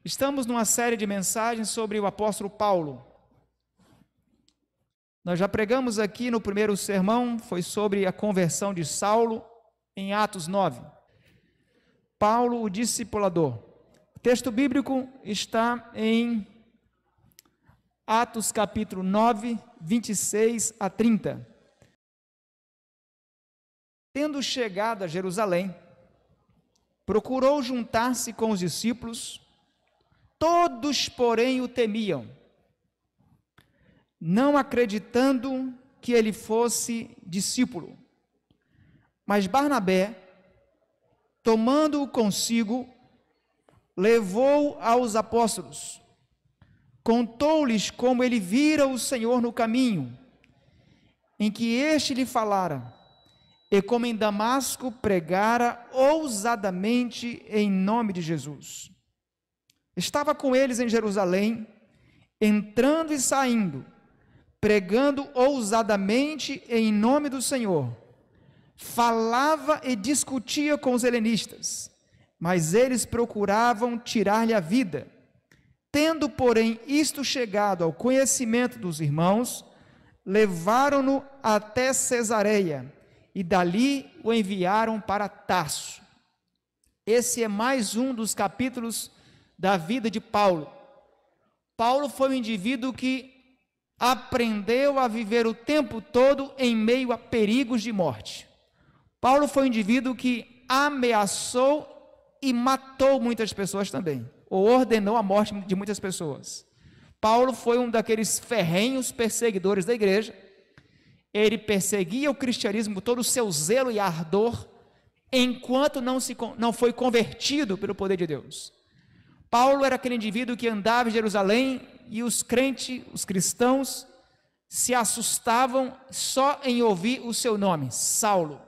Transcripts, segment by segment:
Estamos numa série de mensagens sobre o apóstolo Paulo. Nós já pregamos aqui no primeiro sermão, foi sobre a conversão de Saulo, em Atos 9. Paulo, o discipulador. O texto bíblico está em Atos capítulo 9, 26 a 30. Tendo chegado a Jerusalém, procurou juntar-se com os discípulos. Todos, porém, o temiam, não acreditando que ele fosse discípulo. Mas Barnabé, tomando-o consigo, levou aos apóstolos, contou-lhes como ele vira o Senhor no caminho, em que este lhe falara, e como em Damasco pregara ousadamente em nome de Jesus. Estava com eles em Jerusalém, entrando e saindo, pregando ousadamente em nome do Senhor. Falava e discutia com os helenistas, mas eles procuravam tirar-lhe a vida. Tendo, porém, isto chegado ao conhecimento dos irmãos, levaram-no até Cesareia, e dali o enviaram para Tarso. Esse é mais um dos capítulos da vida de Paulo. Paulo foi um indivíduo que aprendeu a viver o tempo todo em meio a perigos de morte. Paulo foi um indivíduo que ameaçou e matou muitas pessoas também, ou ordenou a morte de muitas pessoas. Paulo foi um daqueles ferrenhos perseguidores da igreja. Ele perseguia o cristianismo com todo o seu zelo e ardor, enquanto não foi convertido pelo poder de Deus. Paulo era aquele indivíduo que andava em Jerusalém e os crentes, os cristãos, se assustavam só em ouvir o seu nome, Saulo.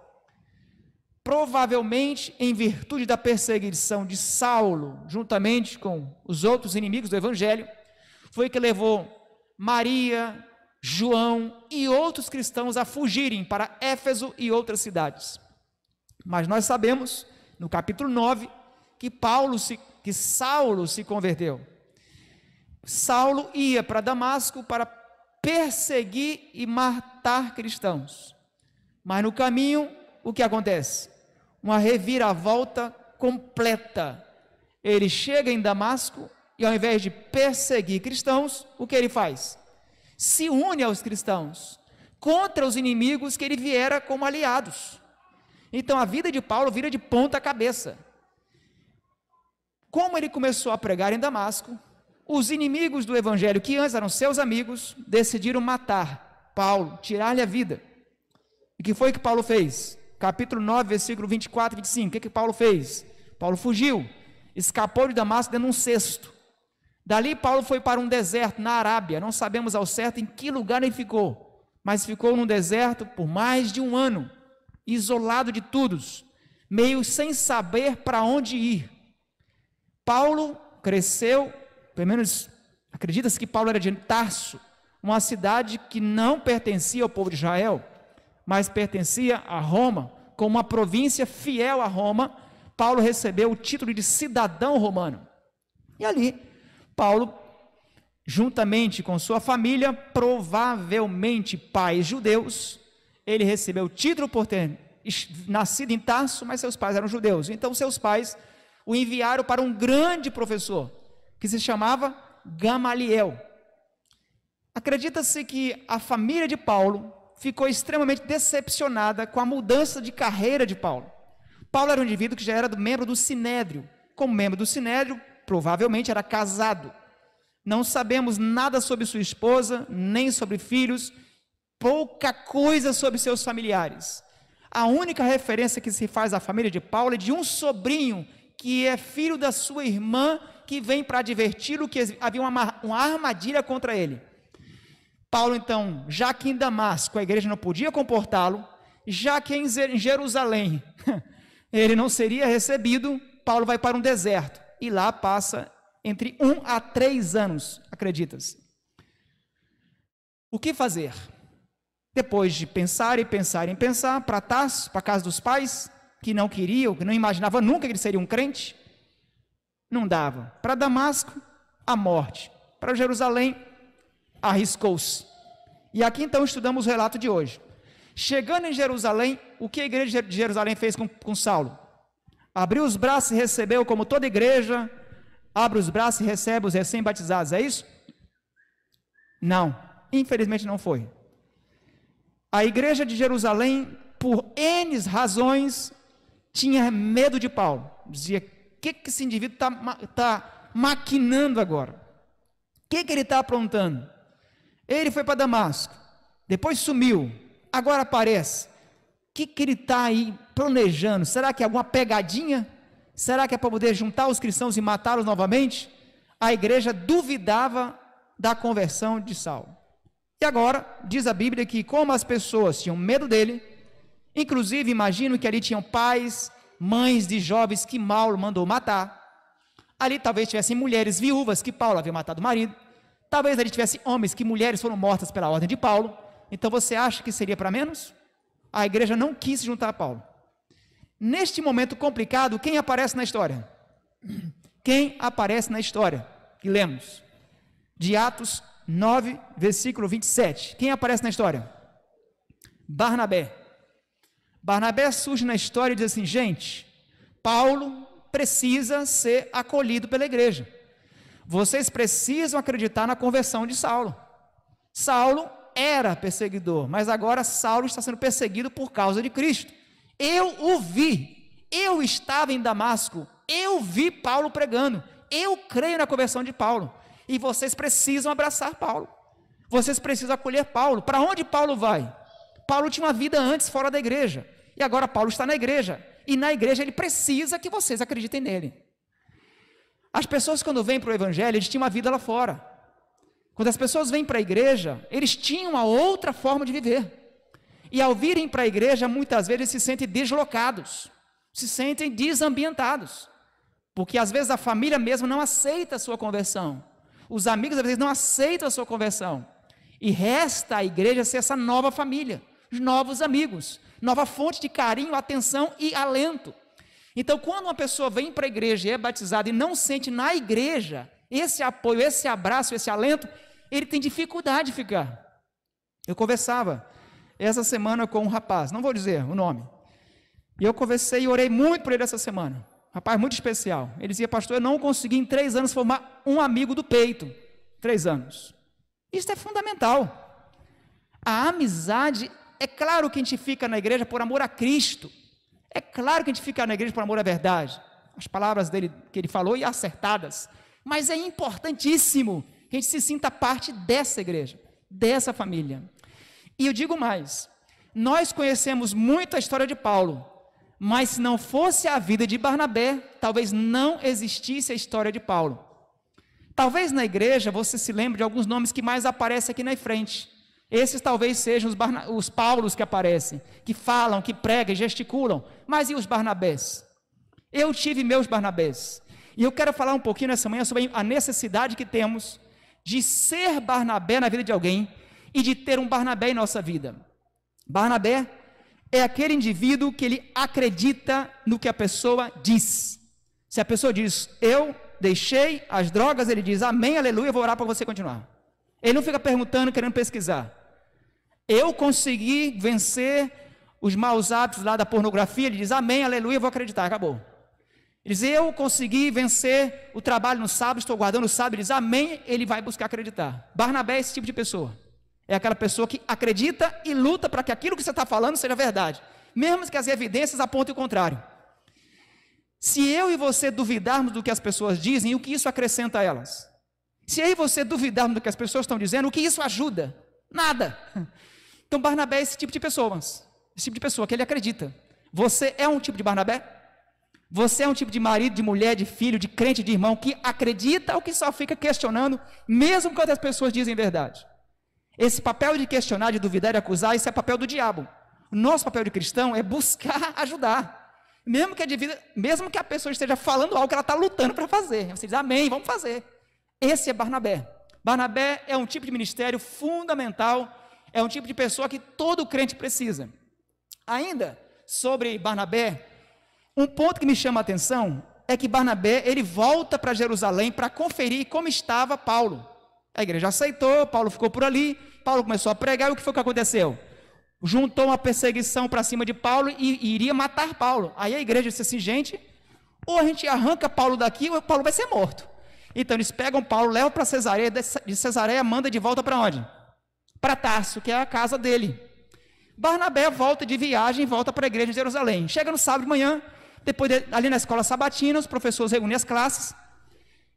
Provavelmente, em virtude da perseguição de Saulo, juntamente com os outros inimigos do evangelho, foi que levou Maria, João e outros cristãos a fugirem para Éfeso e outras cidades. Mas nós sabemos, no capítulo 9, que Saulo se converteu. Saulo ia para Damasco para perseguir e matar cristãos. Mas no caminho, o que acontece? Uma reviravolta completa. Ele chega em Damasco e, ao invés de perseguir cristãos, o que ele faz? Se une aos cristãos contra os inimigos que ele viera como aliados. Então a vida de Paulo vira de ponta cabeça. Como ele começou a pregar em Damasco, os inimigos do evangelho, que antes eram seus amigos, decidiram matar Paulo, tirar-lhe a vida. E o que foi que Paulo fez? Capítulo 9, versículo 24 e 25, o que Paulo fez? Paulo fugiu, escapou de Damasco dentro de um cesto. Dali Paulo foi para um deserto na Arábia, não sabemos ao certo em que lugar ele ficou, mas ficou num deserto por mais de um ano, isolado de todos, meio sem saber para onde ir. Paulo cresceu, pelo menos acredita-se que Paulo era de Tarso, uma cidade que não pertencia ao povo de Israel, mas pertencia a Roma, como uma província fiel a Roma. Paulo recebeu o título de cidadão romano. E ali, Paulo, juntamente com sua família, provavelmente pais judeus, ele recebeu o título por ter nascido em Tarso, mas seus pais eram judeus. Então, seus pais o enviaram para um grande professor, que se chamava Gamaliel. Acredita-se que a família de Paulo ficou extremamente decepcionada com a mudança de carreira de Paulo. Paulo era um indivíduo que já era membro do Sinédrio. Como membro do Sinédrio, provavelmente era casado. Não sabemos nada sobre sua esposa, nem sobre filhos, pouca coisa sobre seus familiares. A única referência que se faz à família de Paulo é de um sobrinho, que é filho da sua irmã, que vem para adverti-lo que havia uma armadilha contra ele. Paulo, então, já que em Damasco a igreja não podia comportá-lo, já que em Jerusalém ele não seria recebido, Paulo vai para um deserto, e lá passa entre 1 a 3 anos, acredita-se. O que fazer? Depois de pensar, para Tarso, para a casa dos pais, que não queriam, que não imaginavam nunca que ele seria um crente, Não dava. Para Damasco, a morte. Para Jerusalém, arriscou-se. E aqui então estudamos o relato de hoje. Chegando em Jerusalém, o que a igreja de Jerusalém fez com Saulo? Abriu os braços e recebeu, como toda igreja, abre os braços e recebe os recém-batizados, é isso? Não, infelizmente não foi. A igreja de Jerusalém, por N razões, tinha medo de Paulo. Dizia, o que esse indivíduo está maquinando agora? O que ele está aprontando? Ele foi para Damasco, depois sumiu, agora aparece. O que ele está aí planejando? Será que é alguma pegadinha? Será que é para poder juntar os cristãos e matá-los novamente? A igreja duvidava da conversão de Saulo. E agora, diz a Bíblia que como as pessoas tinham medo dele, inclusive imagino que ali tinham pais, mães de jovens que Paulo mandou matar. Ali talvez tivessem mulheres viúvas que Paulo havia matado o marido. Talvez ali tivesse homens que mulheres foram mortas pela ordem de Paulo. Então você acha que seria para menos? A igreja não quis se juntar a Paulo. Neste momento complicado, quem aparece na história? Quem aparece na história que lemos? De Atos 9, versículo 27. Quem aparece na história? Barnabé. Barnabé surge na história e diz assim, gente, Paulo precisa ser acolhido pela igreja. Vocês precisam acreditar na conversão de Saulo. Saulo era perseguidor, mas agora Saulo está sendo perseguido por causa de Cristo. Eu o vi, eu estava em Damasco, eu vi Paulo pregando, eu creio na conversão de Paulo, e vocês precisam abraçar Paulo, vocês precisam acolher Paulo. Para onde Paulo vai? Paulo tinha uma vida antes fora da igreja, e agora Paulo está na igreja, e na igreja ele precisa que vocês acreditem nele. As pessoas quando vêm para o evangelho, eles tinham uma vida lá fora. Quando as pessoas vêm para a igreja, eles tinham uma outra forma de viver. E ao virem para a igreja, muitas vezes se sentem deslocados, se sentem desambientados, porque às vezes a família mesmo não aceita a sua conversão, os amigos às vezes não aceitam a sua conversão, e resta à igreja ser essa nova família, os novos amigos, nova fonte de carinho, atenção e alento. Então quando uma pessoa vem para a igreja e é batizada e não sente na igreja esse apoio, esse abraço, esse alento, ele tem dificuldade de ficar. Eu conversava essa semana com um rapaz, não vou dizer o nome, e eu conversei e orei muito por ele essa semana, rapaz muito especial. Ele dizia, pastor, eu não consegui em 3 anos formar um amigo do peito, 3 anos, isso é fundamental. A amizade, é claro que a gente fica na igreja por amor a Cristo, é claro que a gente fica na igreja por amor à verdade, as palavras dele que ele falou e acertadas, mas é importantíssimo que a gente se sinta parte dessa igreja, dessa família. E eu digo mais, nós conhecemos muito a história de Paulo, mas se não fosse a vida de Barnabé, talvez não existisse a história de Paulo. Talvez na igreja você se lembre de alguns nomes que mais aparecem aqui na frente. Esses talvez sejam os Paulos que aparecem, que falam, que pregam, gesticulam, mas e os Barnabés? Eu tive meus Barnabés, e eu quero falar um pouquinho nessa manhã sobre a necessidade que temos de ser Barnabé na vida de alguém, e de ter um Barnabé em nossa vida. Barnabé é aquele indivíduo que ele acredita no que a pessoa diz. Se a pessoa diz, eu deixei as drogas, ele diz, amém, aleluia, eu vou orar para você continuar. Ele não fica perguntando, querendo pesquisar. Eu consegui vencer os maus hábitos lá da pornografia, ele diz, amém, aleluia, eu vou acreditar, acabou. Ele diz, eu consegui vencer o trabalho no sábado, estou guardando o sábado, ele diz, amém, ele vai buscar acreditar. Barnabé é esse tipo de pessoa. É aquela pessoa que acredita e luta para que aquilo que você está falando seja verdade, mesmo que as evidências apontem o contrário. Se eu e você duvidarmos do que as pessoas dizem, o que isso acrescenta a elas? Se eu e você duvidarmos do que as pessoas estão dizendo, o que isso ajuda? Nada. Então Barnabé é esse tipo de pessoa, esse tipo de pessoa que ele acredita. Você é um tipo de Barnabé? Você é um tipo de marido, de mulher, de filho, de crente, de irmão, que acredita ou que só fica questionando, mesmo quando as pessoas dizem verdade? Esse papel de questionar, de duvidar e acusar, esse é papel do diabo. O nosso papel de cristão é buscar ajudar. Mesmo que a pessoa esteja falando algo que ela está lutando para fazer. Você diz, amém, vamos fazer. Esse é Barnabé. Barnabé é um tipo de ministério fundamental, é um tipo de pessoa que todo crente precisa. Ainda sobre Barnabé, um ponto que me chama a atenção é que Barnabé, ele volta para Jerusalém para conferir como estava Paulo. A igreja aceitou, Paulo ficou por ali, Paulo começou a pregar, e o que foi que aconteceu? Juntou uma perseguição para cima de Paulo e iria matar Paulo. Aí a igreja disse assim, gente, ou a gente arranca Paulo daqui, ou Paulo vai ser morto. Então eles pegam Paulo, levam para Cesareia, de Cesareia manda de volta para onde? Para Tarso, que é a casa dele. Barnabé volta de viagem, volta para a igreja de Jerusalém. Chega no sábado de manhã, ali na escola sabatina, os professores reúnem as classes.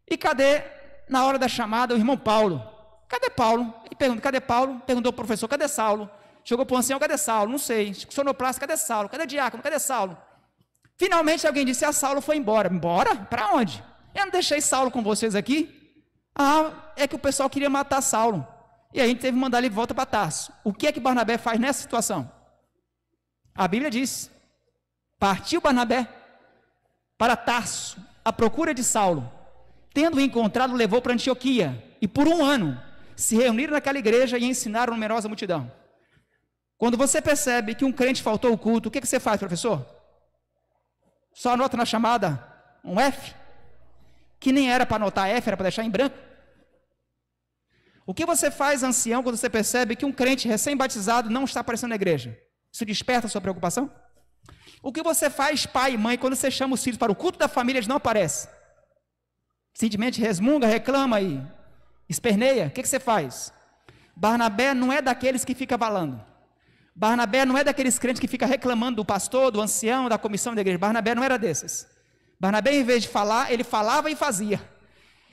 E cadê, na hora da chamada, o irmão Paulo? Cadê Paulo? E pergunta, cadê Paulo? Perguntou ao professor, cadê Saulo? Chegou para o ancião, cadê Saulo? Não sei. Sonoplasta, cadê Saulo? Cadê diácono? Cadê Saulo? Finalmente alguém disse, Saulo foi embora. Embora? Para onde? Eu não deixei Saulo com vocês aqui? É que o pessoal queria matar Saulo. E aí a gente teve que mandar ele de volta para Tarso. O que é que Barnabé faz nessa situação? A Bíblia diz, partiu Barnabé para Tarso, à procura de Saulo. Tendo encontrado, levou para Antioquia. E por 1 ano, se reuniram naquela igreja e ensinaram a numerosa multidão. Quando você percebe que um crente faltou ao culto, o que você faz, professor? Só anota na chamada um F? Que nem era para anotar F, era para deixar em branco. O que você faz, ancião, quando você percebe que um crente recém-batizado não está aparecendo na igreja? Isso desperta a sua preocupação? O que você faz, pai e mãe, quando você chama os filhos para o culto da família, eles não aparecem? Simplesmente resmunga, reclama e esperneia? O que você faz? Barnabé não é daqueles que fica falando. Barnabé não é daqueles crentes que fica reclamando do pastor, do ancião, da comissão da igreja. Barnabé não era desses. Barnabé, em vez de falar, ele falava e fazia.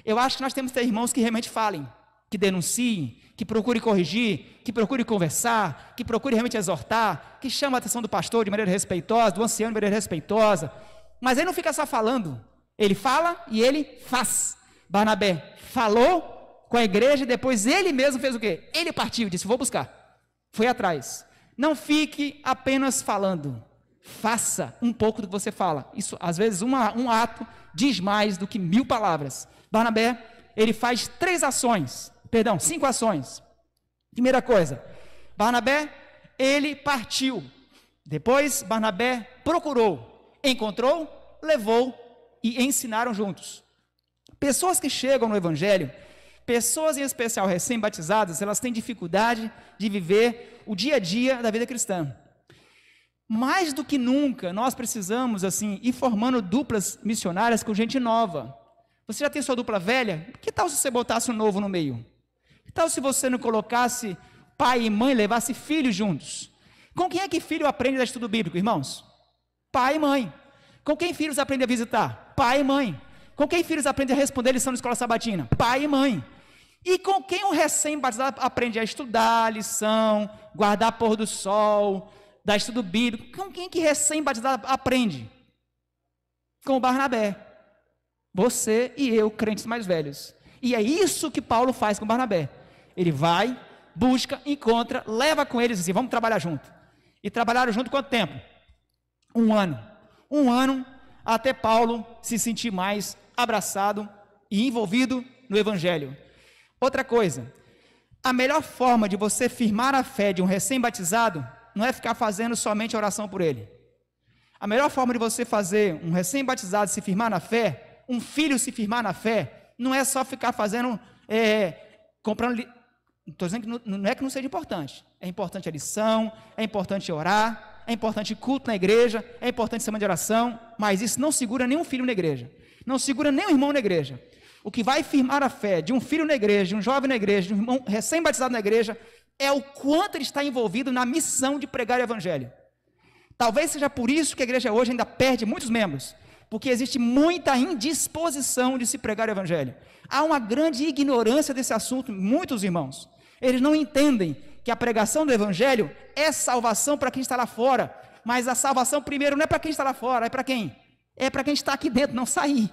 Eu acho que nós temos que ter irmãos que realmente falem, que denunciem, que procurem corrigir, que procurem conversar, que procurem realmente exortar, que chamem a atenção do pastor de maneira respeitosa, do ancião de maneira respeitosa. Mas ele não fica só falando. Ele fala e ele faz. Barnabé falou com a igreja e depois ele mesmo fez o quê? Ele partiu, disse, vou buscar. Foi atrás. Não fique apenas falando. Faça um pouco do que você fala. Isso, às vezes, um ato diz mais do que 1000 palavras. Barnabé, ele faz 5 ações. Primeira coisa, Barnabé, ele partiu. Depois, Barnabé procurou, encontrou, levou e ensinaram juntos. Pessoas que chegam no evangelho, pessoas em especial recém-batizadas, elas têm dificuldade de viver o dia a dia da vida cristã. Mais do que nunca, nós precisamos, assim, ir formando duplas missionárias com gente nova. Você já tem sua dupla velha? Que tal se você botasse um novo no meio? Que tal se você não colocasse pai e mãe, levasse filhos juntos? Com quem é que filho aprende a estudo bíblico, irmãos? Pai e mãe. Com quem filhos aprendem a visitar? Pai e mãe. Com quem filhos aprendem a responder lição na escola sabatina? Pai e mãe. E com quem um recém-batizado aprende a estudar lição, guardar pôr do sol, dar estudo bíblico? Com quem que recém-batizado aprende? Com o Barnabé. Você e eu, crentes mais velhos. E é isso que Paulo faz com Barnabé. Ele vai, busca, encontra, leva com eles assim, vamos trabalhar junto. E trabalharam junto quanto tempo? 1 ano. 1 ano até Paulo se sentir mais abraçado e envolvido no evangelho. Outra coisa, a melhor forma de você firmar a fé de um recém-batizado não é ficar fazendo somente oração por ele. A melhor forma de você fazer um recém-batizado se firmar na fé, um filho se firmar na fé, não é só ficar fazendo, comprando. Estou dizendo que não é que não seja importante. É importante a lição, é importante orar, é importante culto na igreja, é importante semana de oração, mas isso não segura nenhum filho na igreja, não segura nenhum irmão na igreja. O que vai firmar a fé de um filho na igreja, de um jovem na igreja, de um irmão recém-batizado na igreja, é o quanto ele está envolvido na missão de pregar o evangelho. Talvez seja por isso que a igreja hoje ainda perde muitos membros, porque existe muita indisposição de se pregar o evangelho. Há uma grande ignorância desse assunto, muitos irmãos. Eles não entendem que a pregação do evangelho é salvação para quem está lá fora, mas a salvação primeiro não é para quem está lá fora, é para quem? É para quem está aqui dentro, não sair.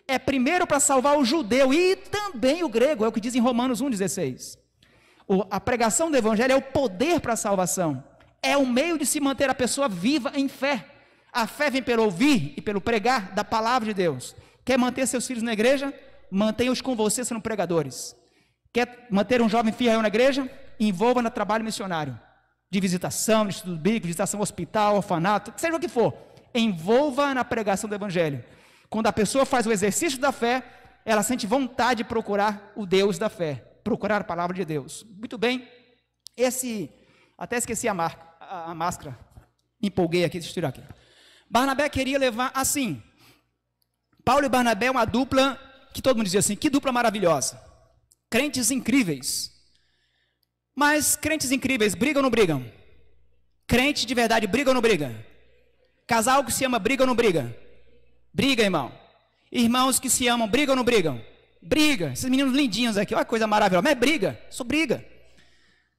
É primeiro para salvar o judeu e também o grego, é o que diz em Romanos 1,16. A pregação do evangelho é o poder para a salvação, é o meio de se manter a pessoa viva em fé. A fé vem pelo ouvir e pelo pregar da palavra de Deus. Quer manter seus filhos na igreja? Mantenha-os com você sendo pregadores. Quer manter um jovem fiel na igreja? Envolva no trabalho missionário, de visitação, de estudo bíblico, visitação ao hospital, orfanato, seja o que for. Envolva na pregação do evangelho. Quando a pessoa faz o exercício da fé, ela sente vontade de procurar o Deus da fé, procurar a palavra de Deus. Muito bem, até esqueci a máscara, me empolguei aqui, deixa eu tirar aqui. Barnabé queria levar assim, Paulo e Barnabé é uma dupla, que todo mundo dizia assim, que dupla maravilhosa, crentes incríveis, mas crentes incríveis brigam ou não brigam? Crente de verdade briga ou não briga? Casal que se ama briga ou não briga? Briga, irmão. Irmãos que se amam brigam ou não brigam? Briga. Esses meninos lindinhos aqui, olha que coisa maravilhosa, mas é briga, só briga.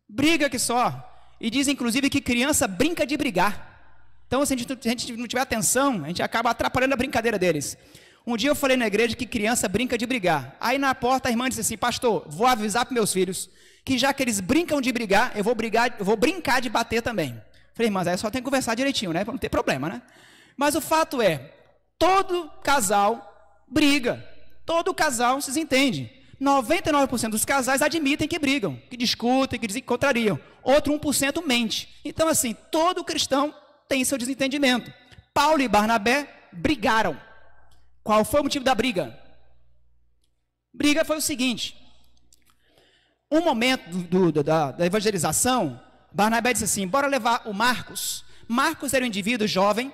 Briga que só. E diz inclusive que criança brinca de brigar. Então se a gente não tiver atenção, a gente acaba atrapalhando a brincadeira deles. Um dia eu falei na igreja que criança brinca de brigar. Aí na porta a irmã disse assim, pastor, vou avisar para meus filhos que já que eles brincam de brigar, eu vou brincar de bater também. Falei, mas aí só tem que conversar direitinho, né? Para não ter problema, né? Mas o fato é, todo casal briga. Todo casal se entende. 99% dos casais admitem que brigam, que discutem, que desencontrariam. Outro 1% mente. Então assim, todo cristão tem seu desentendimento. Paulo e Barnabé brigaram. Qual foi o motivo da briga? Briga foi o seguinte, um momento da evangelização, Barnabé disse assim, bora levar o Marcos. Marcos era um indivíduo jovem,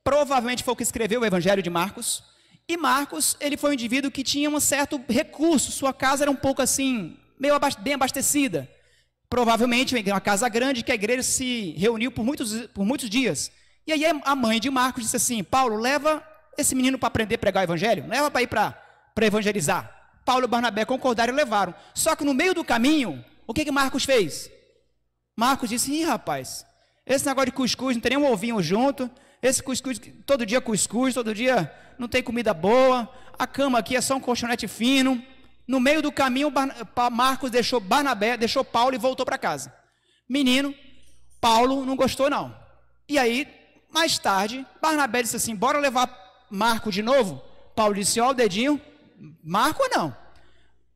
provavelmente foi o que escreveu o evangelho de Marcos, e Marcos, ele foi um indivíduo que tinha um certo recurso, sua casa era um pouco assim, bem abastecida, provavelmente uma casa grande, que a igreja se reuniu por muitos dias, e aí a mãe de Marcos disse assim, Paulo, leva esse menino para aprender a pregar o evangelho, leva para ir para evangelizar. Paulo e Barnabé concordaram e levaram. Só que no meio do caminho, o que Marcos fez? Marcos disse, ih rapaz, esse negócio de cuscuz, não tem nem um ovinho junto, esse cuscuz, todo dia cuscuz, todo dia não tem comida boa, a cama aqui é só um colchonete fino. No meio do caminho, Marcos deixou Paulo e voltou para casa. Menino, Paulo não gostou não. E aí, mais tarde, Barnabé disse assim, bora levar Marco de novo? Paulo disse, ó o dedinho, Marco não.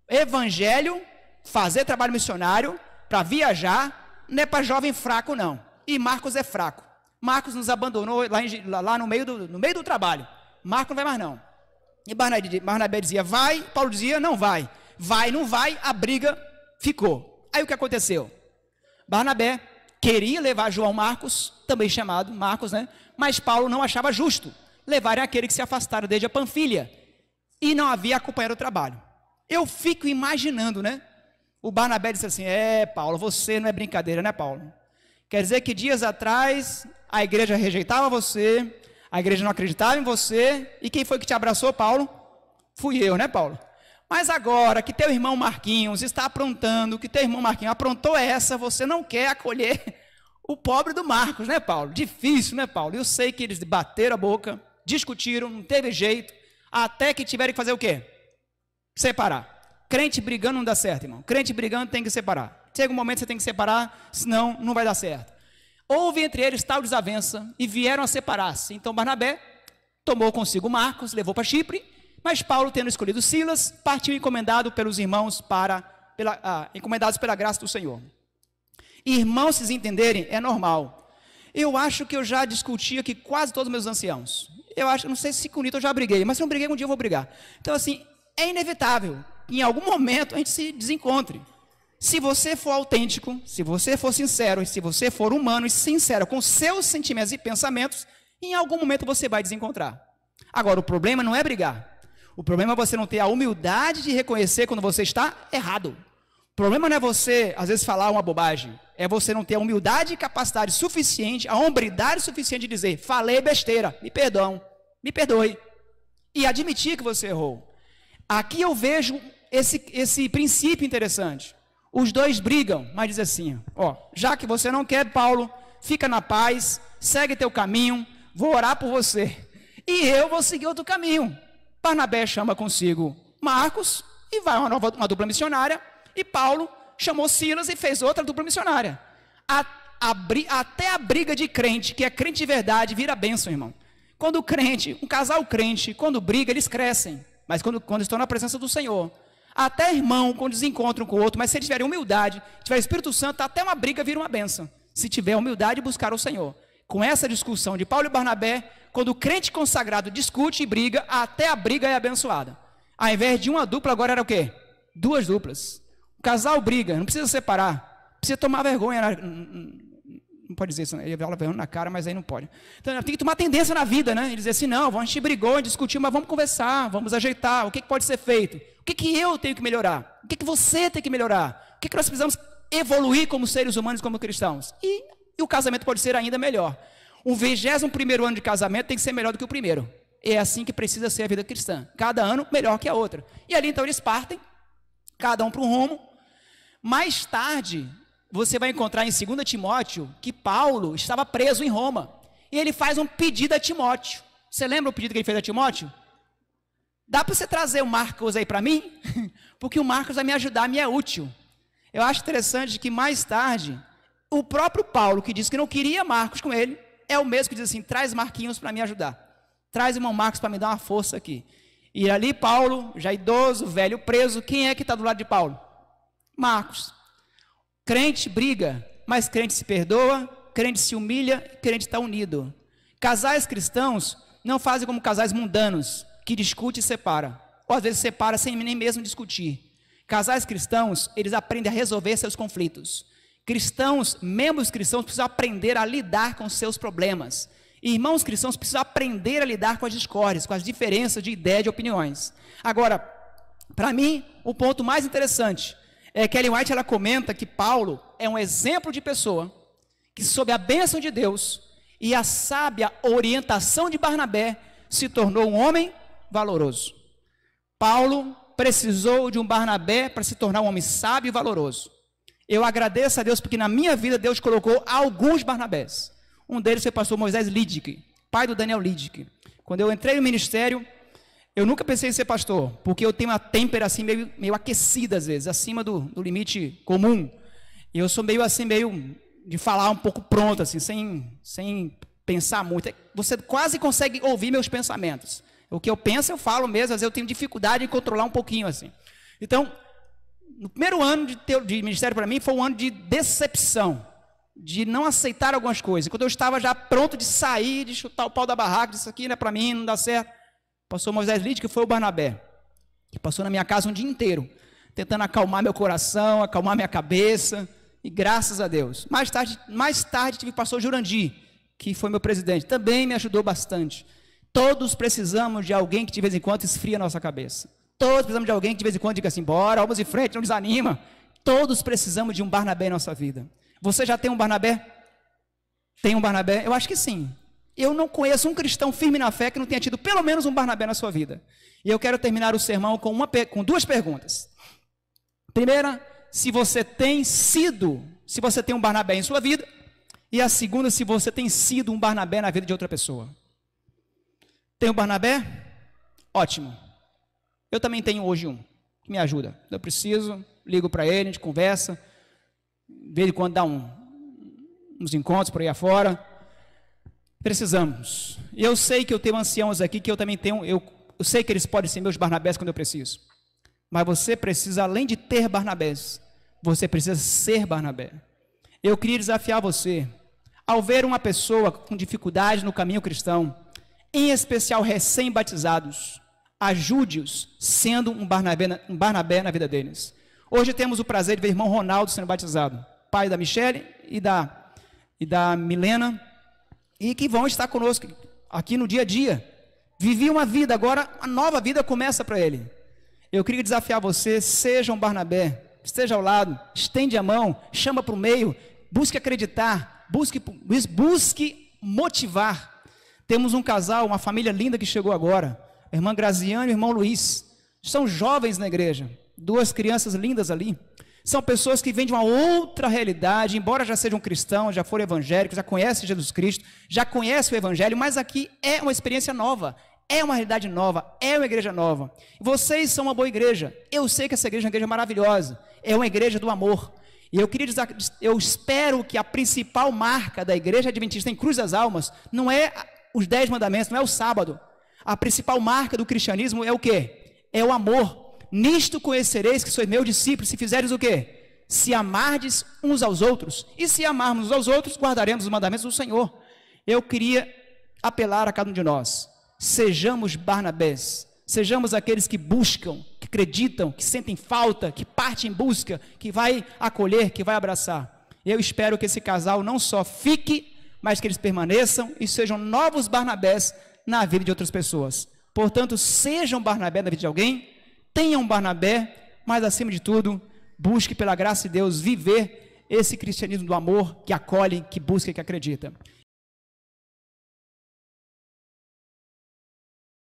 Evangelho, fazer trabalho missionário, para viajar, não é para jovem fraco não. E Marcos é fraco. Marcos nos abandonou lá no meio do trabalho. Marcos não vai mais não. E Barnabé dizia, vai, Paulo dizia, não vai. Vai, não vai, a briga ficou. Aí o que aconteceu? Barnabé queria levar João Marcos, também chamado Marcos, né? Mas Paulo não achava justo levarem aquele que se afastaram desde a Panfilha e não havia acompanhado o trabalho. Eu fico imaginando, né? O Barnabé disse assim, Paulo, você não é brincadeira, né, Paulo? Quer dizer que dias atrás a igreja rejeitava você, a igreja não acreditava em você, e quem foi que te abraçou, Paulo? Fui eu, né, Paulo? Mas agora que teu irmão Marquinhos está aprontando, que teu irmão Marquinhos aprontou essa, você não quer acolher o pobre do Marcos, né, Paulo? Difícil, né, Paulo? Eu sei que eles bateram a boca, discutiram, não teve jeito, até que tiveram que fazer o quê? Separar. Crente brigando não dá certo, irmão. Crente brigando tem que separar. Chega um momento que você tem que separar, senão não vai dar certo. Houve entre eles tal desavença e vieram a separar-se. Então Barnabé tomou consigo Marcos, levou para Chipre, mas Paulo, tendo escolhido Silas, partiu encomendado pelos irmãos encomendados pela graça do Senhor. Irmãos se entenderem é normal. Eu acho que eu já discuti aqui quase todos os meus anciãos. Não sei se com o Nito eu já briguei, mas se não briguei, um dia eu vou brigar. Então assim, é inevitável que em algum momento a gente se desencontre. Se você for autêntico, se você for sincero, e se você for humano e sincero com seus sentimentos e pensamentos, em algum momento você vai desencontrar. Agora, o problema não é brigar. O problema é você não ter a humildade de reconhecer quando você está errado. O problema não é você, às vezes, falar uma bobagem. É você não ter a humildade e capacidade suficiente, a hombridade suficiente de dizer, falei besteira, me perdoe. E admitir que você errou. Aqui eu vejo esse princípio interessante. Os dois brigam, mas diz assim, já que você não quer, Paulo, fica na paz, segue teu caminho, vou orar por você. E eu vou seguir outro caminho. Barnabé chama consigo Marcos e vai uma dupla missionária, e Paulo chamou Silas e fez outra dupla missionária. Até a briga de crente, que é crente de verdade, vira bênção, irmão. Quando um casal crente, quando briga, eles crescem, mas quando estão na presença do Senhor. Até irmão, quando desencontram com o outro, mas se eles tiverem humildade, tiver Espírito Santo, até uma briga vira uma bênção. Se tiver humildade, buscar o Senhor. Com essa discussão de Paulo e Barnabé, quando o crente consagrado discute e briga, até a briga é abençoada. Ao invés de uma dupla, agora era o quê? 2 duplas. O casal briga, não precisa separar, precisa tomar vergonha. Não pode dizer isso, ele vai vergonha na cara, mas aí não pode. Então tem que tomar tendência na vida, né? Ele dizer assim, não, a gente brigou, a gente discutiu, mas vamos conversar, vamos ajeitar, o que pode ser feito? O que eu tenho que melhorar? O que você tem que melhorar? O que nós precisamos evoluir como seres humanos, como cristãos? E o casamento pode ser ainda melhor. O 21º ano de casamento tem que ser melhor do que o primeiro. É assim que precisa ser a vida cristã. Cada ano melhor que a outra. E ali então eles partem, cada um para um rumo. Mais tarde, você vai encontrar em 2 Timóteo que Paulo estava preso em Roma. E ele faz um pedido a Timóteo. Você lembra o pedido que ele fez a Timóteo? Dá para você trazer o Marcos aí para mim? Porque o Marcos vai me ajudar, me é útil. Eu acho interessante que mais tarde, o próprio Paulo, que disse que não queria Marcos com ele, é o mesmo que diz assim, traz Marquinhos para me ajudar. Traz o irmão Marcos para me dar uma força aqui. E ali Paulo, já idoso, velho, preso, quem é que está do lado de Paulo? Marcos. Crente briga, mas crente se perdoa, crente se humilha, crente está unido. Casais cristãos não fazem como casais mundanos, que discute e separa. Ou às vezes separa sem nem mesmo discutir. Casais cristãos, eles aprendem a resolver seus conflitos. Cristãos, membros cristãos, precisam aprender a lidar com seus problemas. Irmãos cristãos precisam aprender a lidar com as discórdias, com as diferenças de ideia, de opiniões. Agora, para mim, o ponto mais interessante é que Ellen White ela comenta que Paulo é um exemplo de pessoa que, sob a bênção de Deus e a sábia orientação de Barnabé, se tornou um homem valoroso. Paulo precisou de um Barnabé para se tornar um homem sábio e valoroso. Eu agradeço a Deus porque na minha vida Deus colocou alguns Barnabés. Um deles foi o pastor Moisés Lidick, pai do Daniel Lidick. Quando eu entrei no ministério, eu nunca pensei em ser pastor, porque eu tenho uma têmpera assim meio aquecida às vezes, acima do limite comum. E eu sou meio assim, meio de falar um pouco pronto, assim, sem pensar muito. Você quase consegue ouvir meus pensamentos. O que eu penso, eu falo mesmo, às vezes eu tenho dificuldade em controlar um pouquinho assim. Então, no primeiro ano de ministério para mim foi um ano de decepção, de não aceitar algumas coisas. Quando eu estava já pronto de sair, de chutar o pau da barraca, isso aqui não é para mim, não dá certo. Pastor Moisés Lidick, que foi o Barnabé, que passou na minha casa um dia inteiro, tentando acalmar meu coração, acalmar minha cabeça, e graças a Deus. Mais tarde tive o pastor Jurandir, que foi meu presidente, também me ajudou bastante. Todos precisamos de alguém que de vez em quando esfria a nossa cabeça. Todos precisamos de alguém que de vez em quando diga assim, bora, vamos em frente, não desanima. Todos precisamos de um Barnabé em nossa vida. Você já tem um Barnabé? Tem um Barnabé? Eu acho que sim. Eu não conheço um cristão firme na fé que não tenha tido pelo menos um Barnabé na sua vida. E eu quero terminar o sermão com 2 perguntas. Primeira, se você tem um Barnabé em sua vida. E a segunda, se você tem sido um Barnabé na vida de outra pessoa. Tem um Barnabé? Ótimo. Eu também tenho hoje um, que me ajuda. Eu preciso, ligo para ele, a gente conversa, de vez em quando dá uns encontros por aí afora. Precisamos. E eu sei que eu tenho anciãos aqui, que eu também tenho, eu sei que eles podem ser meus Barnabés quando eu preciso. Mas você precisa, além de ter Barnabés, você precisa ser Barnabé. Eu queria desafiar você, ao ver uma pessoa com dificuldade no caminho cristão, em especial recém-batizados, ajude-os sendo um Barnabé na vida deles. Hoje temos o prazer de ver o irmão Ronaldo sendo batizado, pai da Michele e da Milena, e que vão estar conosco aqui no dia a dia. Vivi uma vida, agora a nova vida começa para ele. Eu queria desafiar você, seja um Barnabé, esteja ao lado, estende a mão, chama para o meio, busque acreditar, busque motivar. Temos um casal, uma família linda que chegou agora, a irmã Graziane e o irmão Luiz, são jovens na igreja, 2 crianças lindas ali, são pessoas que vêm de uma outra realidade, embora já sejam cristãos, já foram evangélicos, já conhecem Jesus Cristo, já conhecem o evangelho, mas aqui é uma experiência nova, é uma realidade nova, é uma igreja nova. Vocês são uma boa igreja, eu sei que essa igreja é uma igreja maravilhosa, é uma igreja do amor. E eu espero que a principal marca da igreja adventista em Cruz das Almas não é os 10 mandamentos, não é o sábado. A principal marca do cristianismo é o quê? É o amor. Nisto conhecereis que sois meus discípulos, se fizeres o quê? Se amardes uns aos outros. E se amarmos uns aos outros, guardaremos os mandamentos do Senhor. Eu queria apelar a cada um de nós. Sejamos Barnabés, sejamos aqueles que buscam, que acreditam, que sentem falta, que partem em busca, que vai acolher, que vai abraçar. Eu espero que esse casal não só fique, mas que eles permaneçam e sejam novos Barnabés na vida de outras pessoas. Portanto, sejam Barnabé na vida de alguém, tenham um Barnabé, mas acima de tudo, busque pela graça de Deus viver esse cristianismo do amor que acolhe, que busca e que acredita.